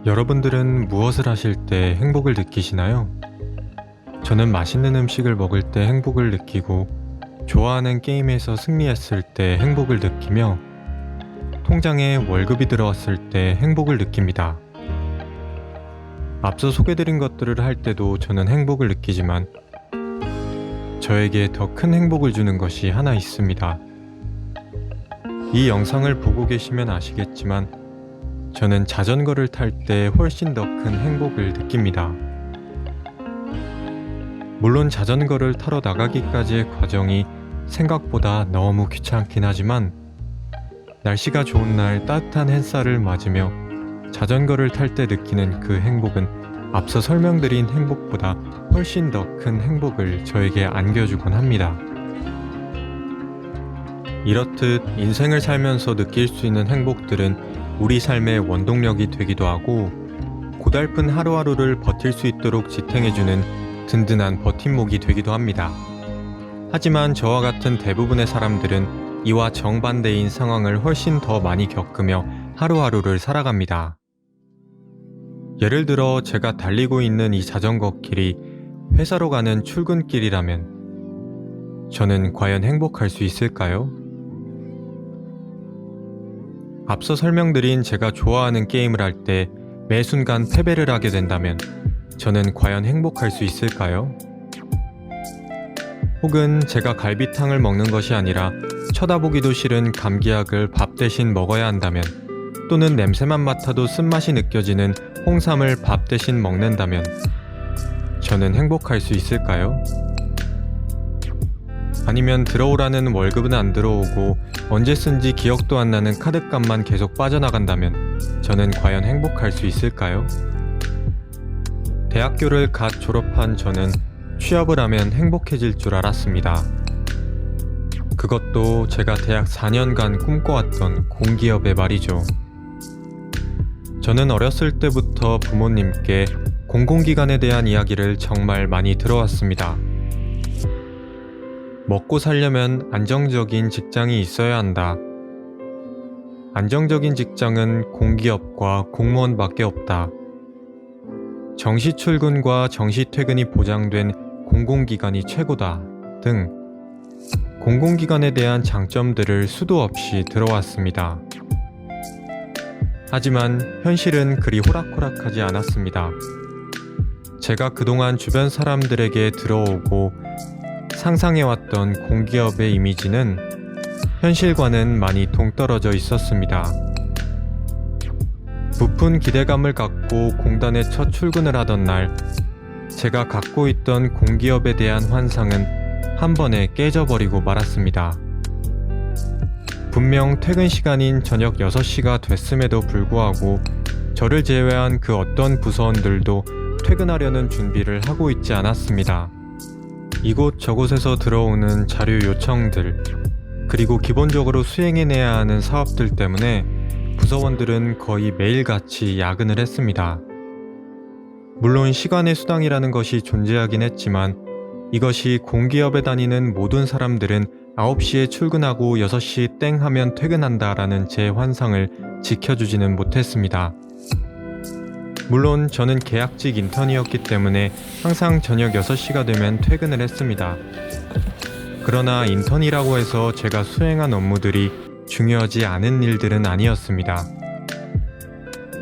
여러분들은 무엇을 하실 때 행복을 느끼시나요? 저는 맛있는 음식을 먹을 때 행복을 느끼고, 좋아하는 게임에서 승리했을 때 행복을 느끼며, 통장에 월급이 들어왔을 때 행복을 느낍니다. 앞서 소개드린 것들을 할 때도 저는 행복을 느끼지만, 저에게 더 큰 행복을 주는 것이 하나 있습니다. 이 영상을 보고 계시면 아시겠지만, 저는 자전거를 탈 때 훨씬 더 큰 행복을 느낍니다. 물론 자전거를 타러 나가기까지의 과정이 생각보다 너무 귀찮긴 하지만, 날씨가 좋은 날 따뜻한 햇살을 맞으며 자전거를 탈 때 느끼는 그 행복은 앞서 설명드린 행복보다 훨씬 더 큰 행복을 저에게 안겨주곤 합니다. 이렇듯 인생을 살면서 느낄 수 있는 행복들은 우리 삶의 원동력이 되기도 하고, 고달픈 하루하루를 버틸 수 있도록 지탱해주는 든든한 버팀목이 되기도 합니다. 하지만 저와 같은 대부분의 사람들은 이와 정반대인 상황을 훨씬 더 많이 겪으며 하루하루를 살아갑니다. 예를 들어 제가 달리고 있는 이 자전거 길이 회사로 가는 출근길이라면 저는 과연 행복할 수 있을까요? 앞서 설명드린 제가 좋아하는 게임을 할 때 매 순간 패배를 하게 된다면 저는 과연 행복할 수 있을까요? 혹은 제가 갈비탕을 먹는 것이 아니라 쳐다보기도 싫은 감기약을 밥 대신 먹어야 한다면, 또는 냄새만 맡아도 쓴맛이 느껴지는 홍삼을 밥 대신 먹는다면 저는 행복할 수 있을까요? 아니면 들어오라는 월급은 안 들어오고 언제 쓴지 기억도 안 나는 카드값만 계속 빠져나간다면 저는 과연 행복할 수 있을까요? 대학교를 갓 졸업한 저는 취업을 하면 행복해질 줄 알았습니다. 그것도 제가 대학 4년간 꿈꿔왔던 공기업의 말이죠. 저는 어렸을 때부터 부모님께 공공기관에 대한 이야기를 정말 많이 들어왔습니다. 먹고 살려면 안정적인 직장이 있어야 한다. 안정적인 직장은 공기업과 공무원밖에 없다. 정시 출근과 정시 퇴근이 보장된 공공기관이 최고다 등 공공기관에 대한 장점들을 수도 없이 들어왔습니다. 하지만 현실은 그리 호락호락하지 않았습니다. 제가 그동안 주변 사람들에게 들어오고 상상해왔던 공기업의 이미지는 현실과는 많이 동떨어져 있었습니다. 부푼 기대감을 갖고 공단에 첫 출근을 하던 날, 제가 갖고 있던 공기업에 대한 환상은 한 번에 깨져버리고 말았습니다. 분명 퇴근 시간인 저녁 6시가 됐음에도 불구하고 저를 제외한 그 어떤 부서원들도 퇴근하려는 준비를 하고 있지 않았습니다. 이곳 저곳에서 들어오는 자료 요청들, 그리고 기본적으로 수행해내야 하는 사업들 때문에 부서원들은 거의 매일같이 야근을 했습니다. 물론 시간의 수당이라는 것이 존재하긴 했지만, 이것이 공기업에 다니는 모든 사람들은 9시에 출근하고 6시 땡 하면 퇴근한다라는 제 환상을 지켜주지는 못했습니다. 물론 저는 계약직 인턴이었기 때문에 항상 저녁 6시가 되면 퇴근을 했습니다. 그러나 인턴이라고 해서 제가 수행한 업무들이 중요하지 않은 일들은 아니었습니다.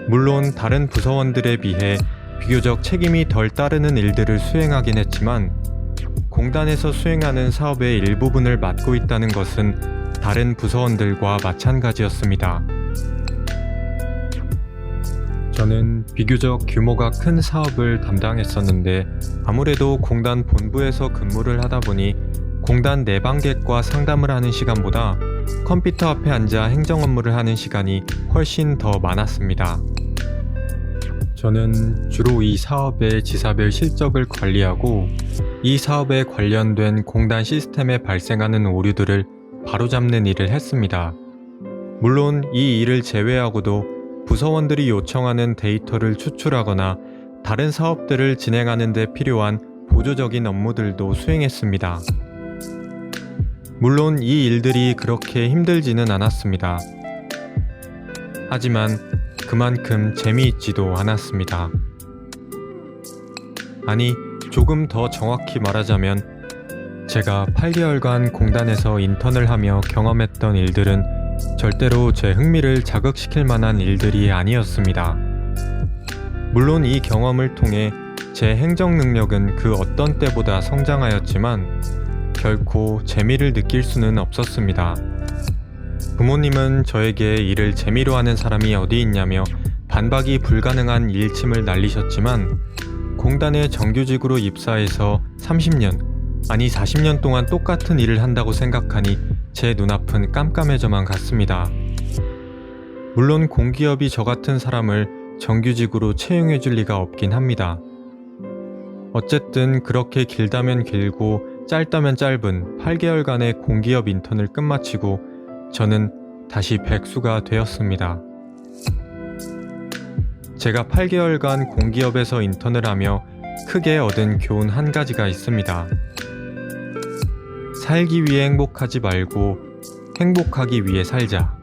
물론 다른 부서원들에 비해 비교적 책임이 덜 따르는 일들을 수행하긴 했지만, 공단에서 수행하는 사업의 일부분을 맡고 있다는 것은 다른 부서원들과 마찬가지였습니다. 저는 비교적 규모가 큰 사업을 담당했었는데, 아무래도 공단 본부에서 근무를 하다 보니 공단 내방객과 상담을 하는 시간보다 컴퓨터 앞에 앉아 행정 업무를 하는 시간이 훨씬 더 많았습니다. 저는 주로 이 사업의 지사별 실적을 관리하고, 이 사업에 관련된 공단 시스템에 발생하는 오류들을 바로잡는 일을 했습니다. 물론 이 일을 제외하고도 부서원들이 요청하는 데이터를 추출하거나 다른 사업들을 진행하는 데 필요한 보조적인 업무들도 수행했습니다. 물론 이 일들이 그렇게 힘들지는 않았습니다. 하지만 그만큼 재미있지도 않았습니다. 아니, 조금 더 정확히 말하자면 제가 8개월간 공단에서 인턴을 하며 경험했던 일들은 절대로 제 흥미를 자극시킬 만한 일들이 아니었습니다. 물론 이 경험을 통해 제 행정 능력은 그 어떤 때보다 성장하였지만 결코 재미를 느낄 수는 없었습니다. 부모님은 저에게 일을 재미로 하는 사람이 어디 있냐며 반박이 불가능한 일침을 날리셨지만 공단에 정규직으로 입사해서 30년, 아니 40년 동안 똑같은 일을 한다고 생각하니 제 눈앞은 깜깜해져만 갔습니다. 물론 공기업이 저 같은 사람을 정규직으로 채용해 줄 리가 없긴 합니다. 어쨌든 그렇게 길다면 길고 짧다면 짧은 8개월간의 공기업 인턴을 끝마치고 저는 다시 백수가 되었습니다. 제가 8개월간 공기업에서 인턴을 하며 크게 얻은 교훈 한 가지가 있습니다. 살기 위해 행복하지 말고 행복하기 위해 살자.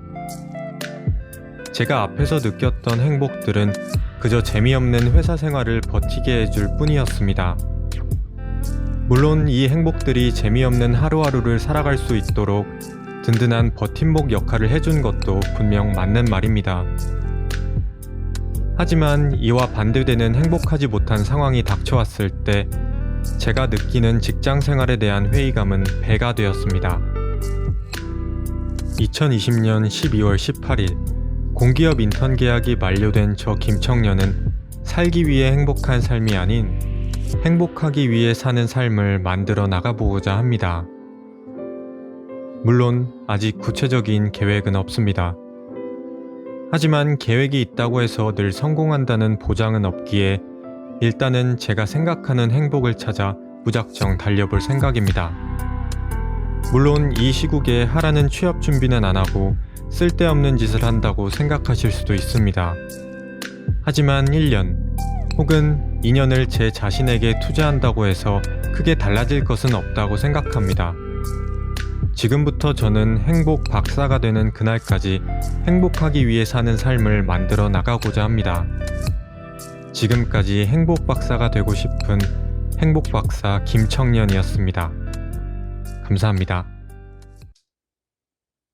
제가 앞에서 느꼈던 행복들은 그저 재미없는 회사 생활을 버티게 해줄 뿐이었습니다. 물론 이 행복들이 재미없는 하루하루를 살아갈 수 있도록 든든한 버팀목 역할을 해준 것도 분명 맞는 말입니다. 하지만 이와 반대되는 행복하지 못한 상황이 닥쳐왔을 때 제가 느끼는 직장 생활에 대한 회의감은 배가 되었습니다. 2020년 12월 18일 공기업 인턴 계약이 만료된 저 김청년은 살기 위해 행복한 삶이 아닌 행복하기 위해 사는 삶을 만들어 나가보고자 합니다. 물론 아직 구체적인 계획은 없습니다. 하지만 계획이 있다고 해서 늘 성공한다는 보장은 없기에 일단은 제가 생각하는 행복을 찾아 무작정 달려볼 생각입니다. 물론 이 시국에 하라는 취업 준비는 안 하고 쓸데없는 짓을 한다고 생각하실 수도 있습니다. 하지만 1년 혹은 2년을 제 자신에게 투자한다고 해서 크게 달라질 것은 없다고 생각합니다. 지금부터 저는 행복 박사가 되는 그날까지 행복하기 위해 사는 삶을 만들어 나가고자 합니다. 지금까지 행복 박사가 되고 싶은 행복 박사 김청년이었습니다. 감사합니다.